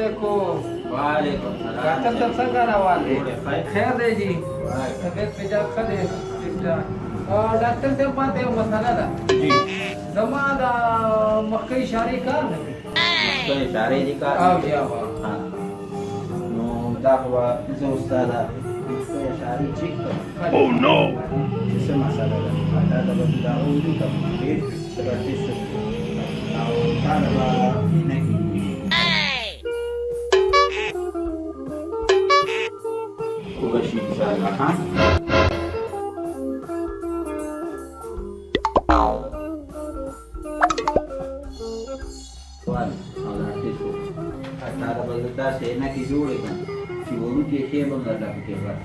वालेकुम। वालेकुम सलाम। डॉक्टर साहब संग रवाले खैर है जी, तबीयत मिजाज खद है ठीक ठाक। और डॉक्टर साहब बात है मसाला दा जी जमा दा मक्कई इशारे कार नहीं तो इशारे दी का आओ जी आओ हां नो दाखवा जो उस्तादा तो इशारे चेक कर ओह नो इसे मसाला दा आता दा बता उदी का ये सबसे आओ तारवा नहीं وبشير سالم خان وال هذا كيسو هذا بلدا سينا की जोड़े का कि वो के के बंदा के बाद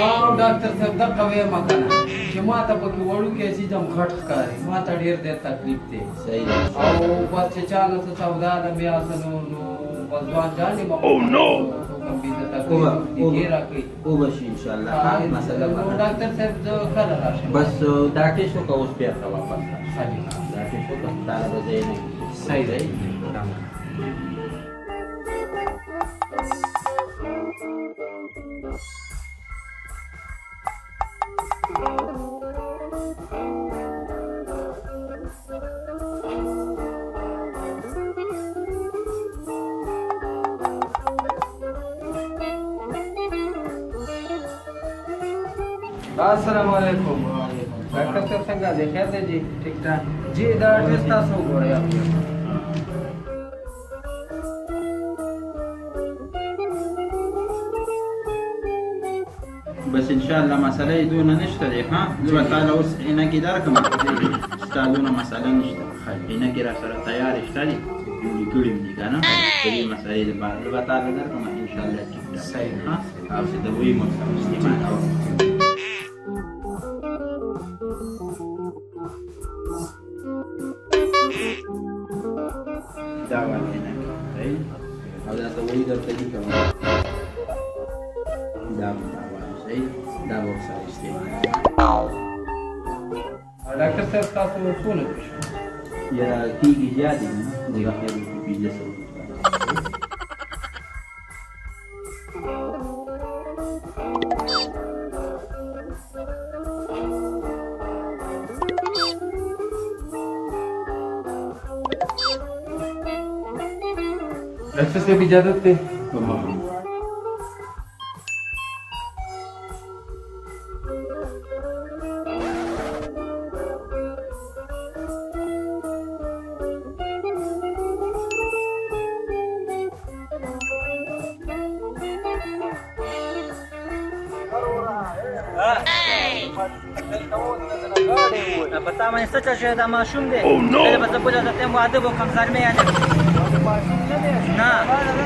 और डॉक्टर साहब दा कवे मकाना कि माता पकी वळू के सी जम घट करे माता ढेर दे तकलीफ थे सही और बस चालो तो सौदा दा ब्यासनो बजवान जाने मो ओह नो वो बस इंशाल्लाह हां मसला डॉक्टर साहब जो कर रहा है बस डाटे शो का उस पे आता वापस सही डाटे शो का ताला बजे सही रही अस्सलाम वालेकुम डॉक्टर साहब संगा देखा थे जी ठीक ठाक जी इधर टेस्टा सो गोड़े आपके بس ان شاء الله مساله دون نشتري ها لو تعالى وس هنا كده رقم استاذنا مساله نشتري هنا كده سره تیار اشتري يقولي كل من كان في مساله بعد لو تعالى رقم ان شاء الله صحيح ها او تدوي مسلمان او دعوة هنا أي هذا تدوي ده تجي كمان دعوة أي دعوة صار استعمال डॉक्टर साहब का तो कौन है يا تيجي جادي دي راح يبقى في جسد डॉक्टर साहब इजाजत दे پتا مې څه چل شوی دا ماشوم دی کله به زه بله ته مؤدب وکړم ځان مې یاد نه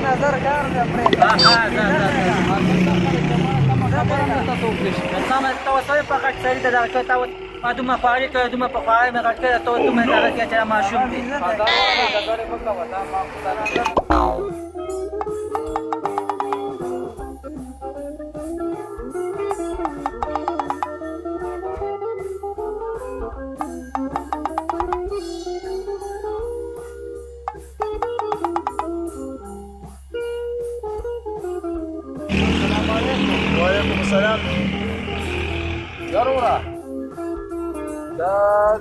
نظر کار دی سمه ته وسوي په غټ سړي ته دغه ته ما دومره خواري کړې دومره په خواري مې غټ کړې ته دومره دغه کې چې ماشوم دی وعليكم السلام. ضرورة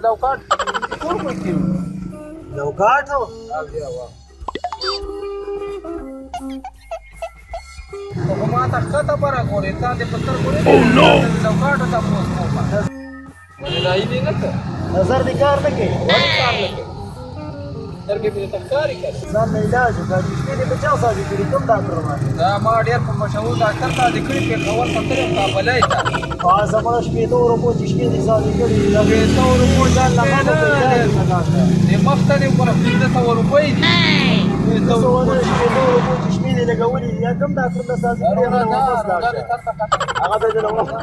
لو كان كل ممكن لو قاعدوا وما تخطى برا قولي تادي بطر قولي لو كان تفوز موما ولا يدي لك نظر دي کار نه کوي ولا كان لك درګه په تخکاری کړ ځان نه علاج وکړي چې دې بچا ساجي کړي کوم ډاکټر باندې دا ما ډېر په مشهور ډاکټر ته د کړي په خبر پتر مقابله ایته زموږ شپې ته ورو چې شپې دي ساجي کړي دا په تو ورو ځان لا ما د مفتري پر 1500 روپۍ دي ته ورو شپې ته ورو چې شپې دي لګولې یا کوم ډاکټر ته ساجي کړي هغه به له وخت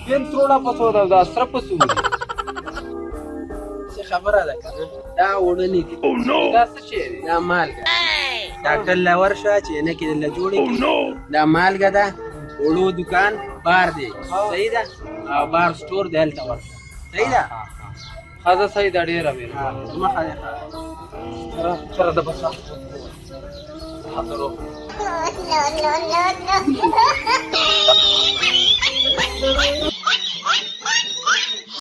Dentro la pasoda da strapă suri. خبره ده کنه دا وړنی دي دا څه شی دی دا مالګه ډاکټر لا ورشه چې نه کې له جوړې کی دا مالګه ده وړو دکان بار دی صحیح ده او بار سٹور دی هلته ورشه صحیح ده خاصه صحیح ده ډیره مې مخه ده سره ده بس خطرو